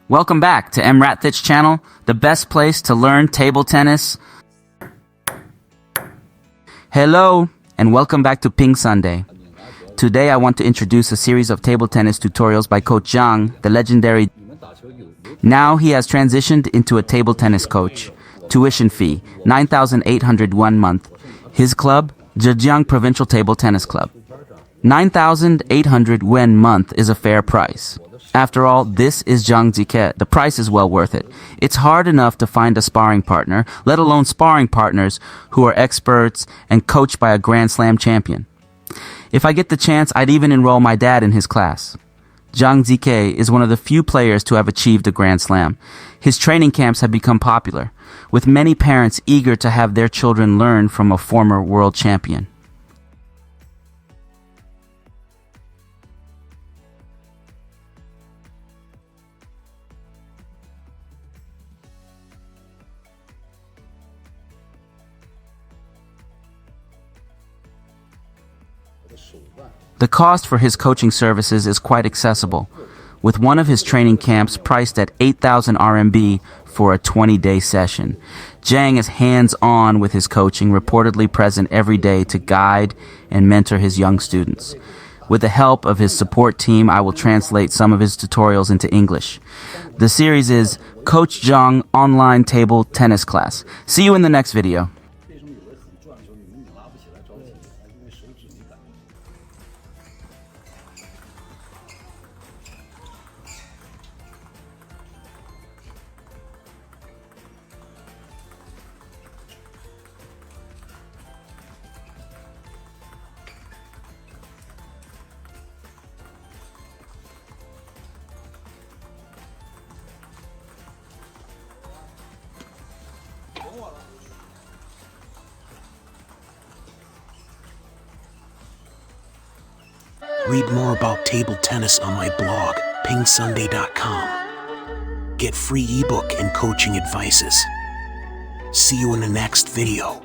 Welcome back to EmRatThich channel, the best place to learn table tennis. Hello, and welcome back to PingSunday. Today I want to introduce a series of table tennis tutorials by Coach Zhang, the legendary. Now he has transitioned into a table tennis coach. Tuition fee, 9,800 1 month. His club, Zhejiang Provincial Table Tennis Club. 9,800 yuan month is a fair price. After all, this is Zhang Jike. The price is well worth it. It's hard enough to find a sparring partner, let alone sparring partners who are experts and coached by a Grand Slam champion. If I get the chance, I'd even enroll my dad in his class. Zhang Jike is one of the few players to have achieved a Grand Slam. His training camps have become popular, with many parents eager to have their children learn from a former world champion. The cost for his coaching services is quite accessible, with one of his training camps priced at 8,000 RMB for a 20-day session. Zhang is hands-on with his coaching, reportedly present every day to guide and mentor his young students. With the help of his support team, I will translate some of his tutorials into English. The series is Coach Zhang Online Table Tennis Class. See you in the next video. Read more about table tennis on my blog, PingSunday.com. Get free ebook and coaching advices. See you in the next video.